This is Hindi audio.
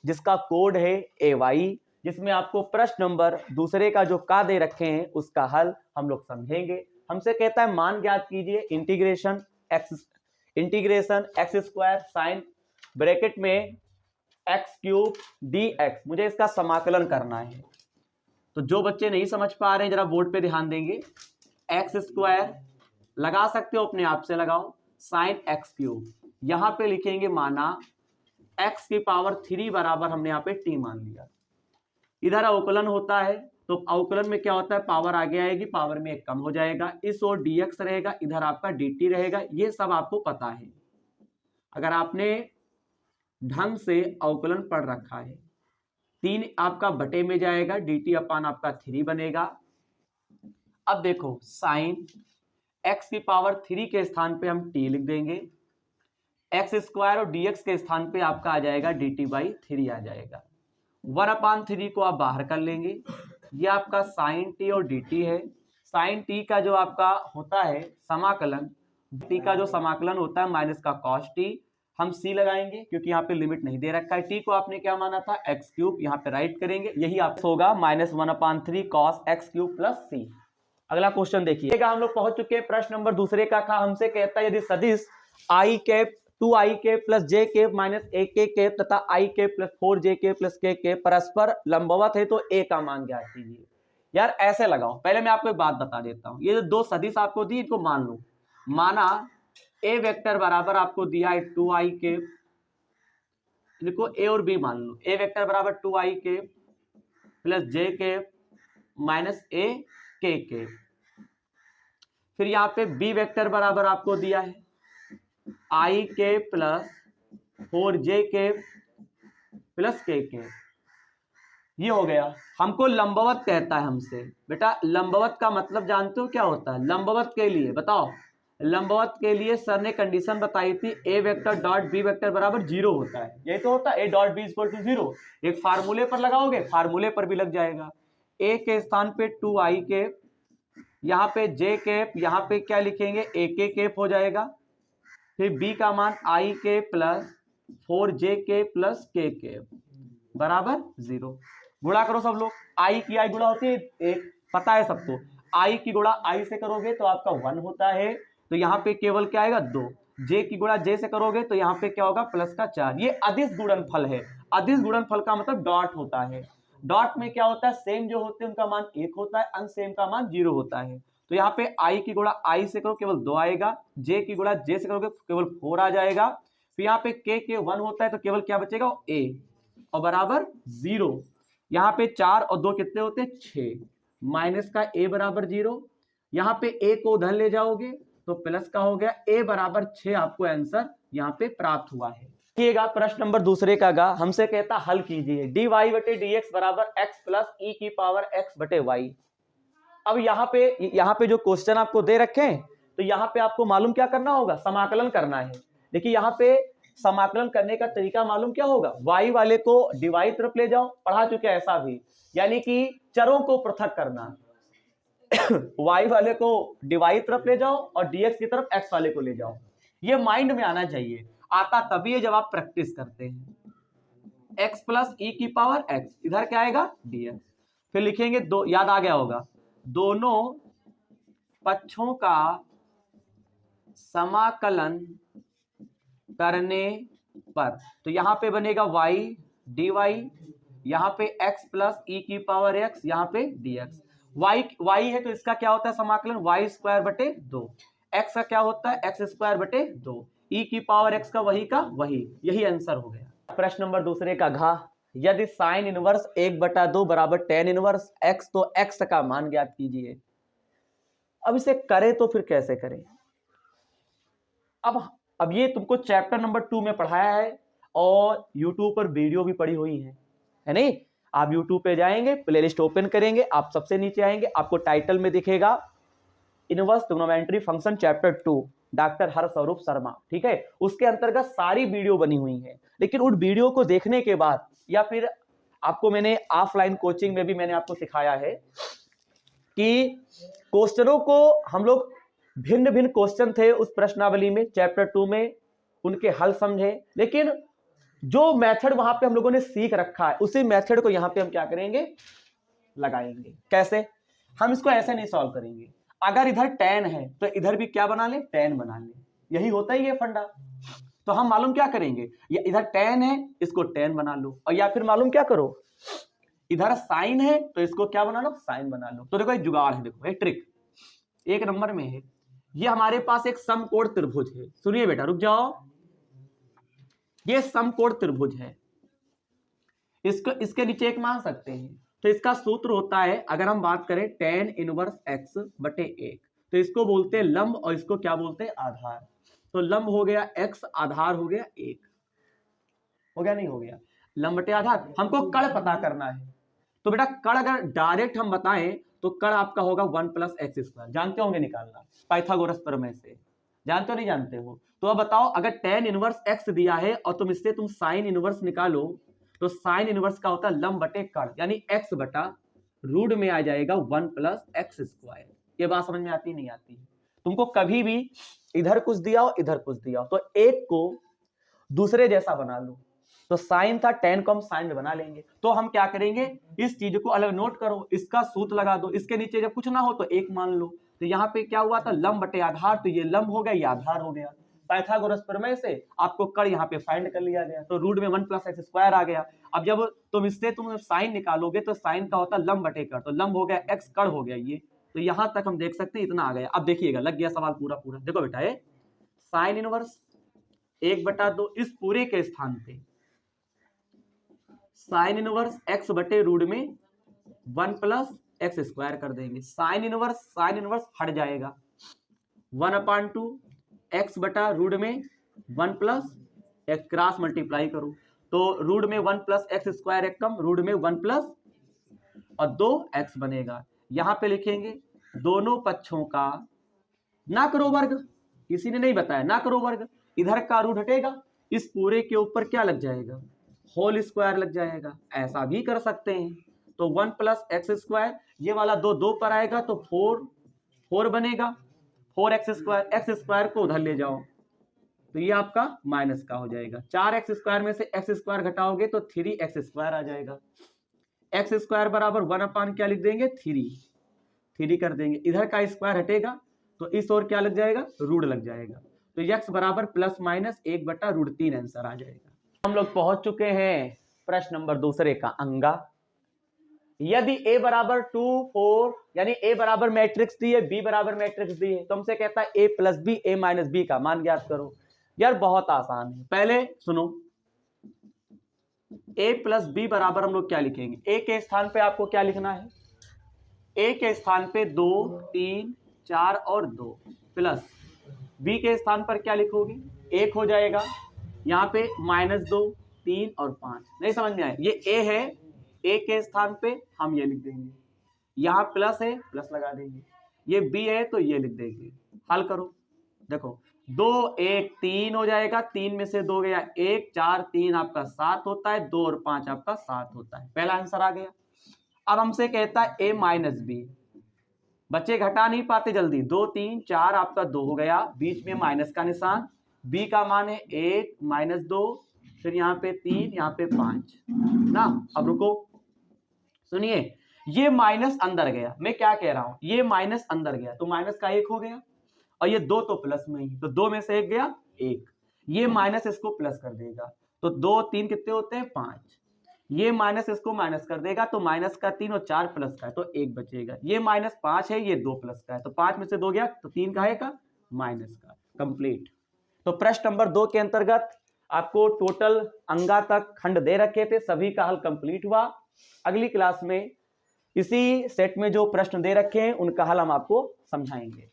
जिसका कोड है AY, जिसमें आपको प्रश्न नंबर दूसरे का जो का दे रखे हैं उसका हल हम लोग समझेंगे। हमसे कहता है मान ज्ञात कीजिए integration x square sine bracket में एक्स क्यूब dx, मुझे इसका समाकलन करना है। तो जो बच्चे नहीं समझ पा रहे हैं जरा बोर्ड पे ध्यान देंगे। एक्स स्क्वायर लगा सकते हो, अपने आप से लगाओ, साइन एक्स क्यूब, यहां पे लिखेंगे माना x की पावर 3 बराबर हमने यहाँ पे t मान लिया। इधर अवकलन होता है तो अवकलन में क्या होता है, पावर आगे आएगी, पावर में एक कम हो जाएगा, इस ओर dx रहेगा, इधर आपका dt रहेगा। ये सब आपको पता है, अगर आपने ढंग से अवकलन पढ़ रखा है। 3 आपका बटे में जाएगा, dt अपान आपका 3 बनेगा। अब देखो साइन x की पावर 3 के स्थान पे हम t लिख देंगे, एक्स स्क्वायर और dx के स्थान पे आपका आ जाएगा dt/3 आ जाएगा। 1/3 को आप बाहर कर लेंगे, ये आपका साइन t और dt है। साइन t का जो आपका होता है समाकलन, t का जो समाकलन होता है माइनस का cos t, हम c लगाएंगे क्योंकि यहाँ पे लिमिट नहीं दे रखा है। t को आपने क्या माना था, एक्स क्यूब, यहाँ पे राइट करेंगे, यही आपका होगा -1/3 cos x cube plus c। अगला क्वेश्चन देखिए, हम लोग पहुंच चुके हैं प्रश्न नंबर दूसरे का। हमसे कहता है यदि सदिश i cap 2i cap plus j cap minus ak cap तथा i cap plus 4j cap plus k cap परस्पर लंबवत है तो a का मान ज्ञात कीजिए। यार ऐसे लगाओ, पहले मैं आपको एक बात बता देता हूं, ये जो दो सदिश आपको दी इनको मान लो। माना a वेक्टर बराबर आपको दिया है 2i कैप, इनको a और b मान लो। a वेक्टर बराबर 2i cap plus j cap minus a k cap. फिर यहाँ पे b वेक्टर बराबर आपको दिया है i के प्लस 4j के प्लस k के। ये हो गया, हमको लंबवत कहता है हमसे। बेटा लंबवत का मतलब जानते हो क्या होता है? लंबवत के लिए बताओ, लंबवत के लिए सर ने कंडीशन बताई थी a vector dot b vector बराबर 0 होता है। यही तो होता है, a डॉट b इक्वल टू 0। एक फार्मूले पर लगाओगे, फार्मूले पर भी लग जाएगा। a के स्थान पे 2i के, यहाँ पे j कैप, यहाँ पे क्या लिखेंगे ak कैप हो जाएगा। फिर b का मान i के प्लस 4j के प्लस k के बराबर 0। गुणा करो सब लोग, i की i गुणा होती है एक, पता है सबको। i की गुणा i से करोगे तो आपका 1 होता है, तो यहाँ पे केवल क्या आएगा 2। j की गुणा j से करोगे तो यहाँ पे क्या होगा प्लस का 4। ये अदिश गुणनफल है। अदिश गुणनफल का मतलब डॉट होता है। डॉट में क्या होता है, सेम जो होते हैं उनका मान 1 होता है, अनसेम का मान 0 होता है। तो यहाँ पे i की गुणा i से करो केवल 2 आएगा, j की गुणा j से करोगे केवल 4 आ जाएगा। फिर यहाँ पे k के 1 होता है तो केवल क्या बचेगा a और बराबर 0। यहाँ पे 4 और 2 कितने होते हैं 6, माइनस का a बराबर 0। यहाँ पे a को उधर ले जाओगे तो प्लस का हो गया, a बराबर 6 आपको आंसर यहाँ पे प्राप्त हुआ है। देखिएगा प्रश्न नंबर दूसरे का गा, हमसे कहता हल कीजिए dy बटे dx बराबर x प्लस e की पावर x बटे y। अब यहाँ पे जो क्वेश्चन आपको दे रखे हैं तो यहाँ पे आपको मालूम क्या करना होगा, समाकलन करना है। देखिए यहाँ पे समाकलन करने का तरीका मालूम क्या होगा, y वाले को dy तरफ ले जाओ, पढ़ा चुके ऐसा भी, यानी कि चरों को पृथक करना। y वाले को dy तरफ ले जाओ और dx की तरफ x वाले को ले जाओ। ये माइंड में आना चाहिए, आता तभी है जब आप प्रैक्टिस करते हैं। x प्लस e की पावर x, इधर क्या आएगा dx। फिर लिखेंगे दो, याद आ गया होगा, दोनों पक्षों का समाकलन करने पर, तो यहां पे बनेगा y dy, यहां पे x प्लस e की पावर x, यहां पे dx। y है तो इसका क्या होता है समाकलन, y स्क्वायर बटे 2। x का क्या होता है x स्क्वायर बटे 2, e की पावर x का वही, यही आंसर हो गया। प्रश्न नंबर दूसरे का घा, यदि साइन इनवर्स 1/2 बराबर टेन इनवर्स x तो x का मान ज्ञात कीजिए। अब इसे करें तो फिर कैसे करें? अब ये तुमको चैप्टर नंबर 2 में पढ़ाया है और यूट्यूब पर वीडियो भी पड़ी हुई है नहीं? आप यूट्यूब पे जाएंगे, प्लेलिस्ट ओपन करेंगे, आप सबसे नीचे आएंगे, आपको टाइटल में दिखेगा inverse trigonometry function chapter 2 doctor Harswaroop Sharma, ठीक है? उसके अंतर्गत सारी वीडियो बनी हुई है। लेकिन उन वीडियो को देखने के बाद या फिर आपको मैंने ऑफलाइन कोचिंग में भी मैंने आपको सिखाया है कि क्वेश्चनों को हम लोग भिन्न भिन्न क्वेश्चन थे उस प्रश्नावली में चैप्टर 2 में, उनके हल समझे, लेकिन जो मेथड वहां पे हम लोगों ने सीख रखा है उसी मेथड को यहां पे हम क्या करेंगे, लगाएंगे। कैसे? हम इसको ऐसे नहीं सॉल्व करेंगे, अगर इधर 10 है तो इधर भी क्या बना ले, 10 बना ले, यही होता ही है फंडा। तो हम मालूम क्या करेंगे, ये इधर 10 है इसको 10 बना लो, और या फिर मालूम क्या करो, इधर साइन है तो इसको क्या बना लो, साइन बना लो। तो देखो एक जुगाड़ है, देखो एक ट्रिक एक नंबर में है। ये हमारे पास एक समकोण त्रिभुज है, सुनिए बेटा रुक जाओ, ये समकोण त्रिभुज है, इसको इसके नीचे एक मान सकते हैं। तो इसका सूत्र होता है, अगर हम बात करें tan इनवर्स x बटे 1, तो इसको बोलते हैं लंब और इसको क्या बोलते हैं, आधार। तो लंब हो गया x, आधार हो गया 1, हो गया नहीं हो गया, लंब बटे आधार। हमको कड़ पता करना है, तो बेटा कड़ अगर डायरेक्ट हम बताएं तो कड़ आपका होगा 1 प्लस एक्स स्क्वायर, जानते होंगे निकालना पाइथागोरस प्रमेय से, जानते हो नहीं जानते हो? तो अब बताओ, अगर tan इनवर्स x दिया है और तुम इससे तुम साइन इनवर्स निकालो, तो साइन इनवर्स का होता है लंब बटे कड़, यानी x बटा रूट में आ जाएगा 1 प्लस एक्स स्क्वायर। ये बात समझ में आती नहीं आती? तुमको कभी भी इधर कुछ दिया हो इधर कुछ दिया हो तो एक को दूसरे जैसा बना लो। तो साइन था, tan को हम साइन में बना लेंगे। तो हम क्या करेंगे, इस चीज को अलग नोट करो, इसका सूत्र लगा दो, इसके नीचे जब कुछ ना हो तो एक मान लो। तो यहाँ पे क्या हुआ था, लंब बटे आधार, तो ये लंब हो गया, ये आधार हो गया। पाइथागोरस प्रमेय से आपको कड़ यहाँ पे फाइंड कर लिया गया, तो रूट में 1 प्लस एक्स स्क्वायर आ गया। अब जब तुम इससे तुम साइन निकालोगे तो साइन का होता है लंब बटे कड़, तो लंब हो गया x, कड़ हो गया ये। तो यहां तक हम देख सकते हैं इतना आ गया। अब देखिएगा लग गया सवाल पूरा पूरा। देखो बेटा ये साइन इनवर्स 1/2 इस पूरे के स्थान पे साइन इनवर्स x बटे रूट में 1 प्लस एक्स स्क्वायर कर देंगे। साइन इनवर्स हट जाएगा, 1/2 x बटा रूट में 1 प्लस एक्स, क्रॉस मल्टीप्लाई करो तो रूट में 1 प्लस एक्स स्क्वायर एक कम, रूट में 1 प्लस और 2x बनेगा। यहां पे लिखेंगे दोनों पक्षों का ना करो वर्ग, किसी ने नहीं बताया ना करो वर्ग, इधर का रूट हटेगा, इस पूरे के ऊपर क्या लग जाएगा, होल स्क्वायर लग जाएगा। ऐसा भी कर सकते हैं, तो 1 प्लस एक्स स्क्वायर, ये वाला 2 पर आएगा तो 4 बनेगा, 4x स्क्वायर, एक्स स्क्वायर को उधर ले जाओ तो ये आपका माइनस का हो जाएगा। 4x स्क्वायर में से x स्क्वायर घटाओगे तो 3x स्क्वायर आ जाएगा। एक्स स्क्वायर बराबर 1 क्या लिख देंगे, 3 कर देंगे, इधर का स्क्वायर हटेगा तो इस ओर क्या लग जाएगा, रूट लग जाएगा। तो x बराबर प्लस माइनस 1/√3 आंसर आ जाएगा। हम लोग पहुंच चुके हैं प्रश्न नंबर दूसरे का अंगा। यदि a बराबर 2 4 यानी a बराबर मैट्रिक्स दी है, b बराबर मैट्रिक्स दी है, तो हमसे कहता है a plus b a minus b का मान ज्ञात करो। यार बहुत आसान है, पहले सुनो, a प्लस b बराबर हम लोग क्या लिखेंगे, a के स्थान पे आपको क्या लिखना है, a के स्थान पे 2 3 4 और 2 प्लस b के स्थान पर क्या लिखोगे, 1 हो जाएगा, यहाँ पे -2 3 और 5। नहीं समझ में आया, ये a है, a के स्थान पे हम ये लिख देंगे, यहाँ प्लस है प्लस लगा देंगे, ये b है तो ये लिख देंगे। हल करो, देखो 2 1 3 हो जाएगा, 3 में से 2 गया 1, 4 3 आपका 7 होता है, 2 और 5 आपका 7 होता है, पहला आंसर आ गया। अब हमसे कहता है a माइनस बी, बच्चे घटा नहीं पाते जल्दी, 2 3 4 आपका 2 हो गया, बीच में माइनस का निशान, b का मान है 1 -2, फिर यहाँ पे 3 यहाँ पे 5 ना। अब रुको सुनिए, ये माइनस अंदर गया, मैं क्या कह रहा हूं, ये माइनस अंदर गया तो माइनस का 1 हो गया, और ये 2 तो प्लस में ही, तो 2 में से 1 गया 1, ये माइनस इसको प्लस कर देगा तो 2 3 कितने होते हैं 5, ये माइनस इसको माइनस कर देगा तो माइनस का 3 और 4 प्लस का है तो 1 बचेगा, ये -5 है, ये 2 प्लस का है तो 5 में से 2 गया तो 3 का है का माइनस का, कंप्लीट। तो प्रश्न नंबर 2 के अंतर्गत आपको टोटल अंगा तक खंड दे रखे थे, सभी का हल कंप्लीट हुआ। अगली क्लास में इसी सेट में जो प्रश्न दे रखे हैं उनका हल हम आपको समझाएंगे।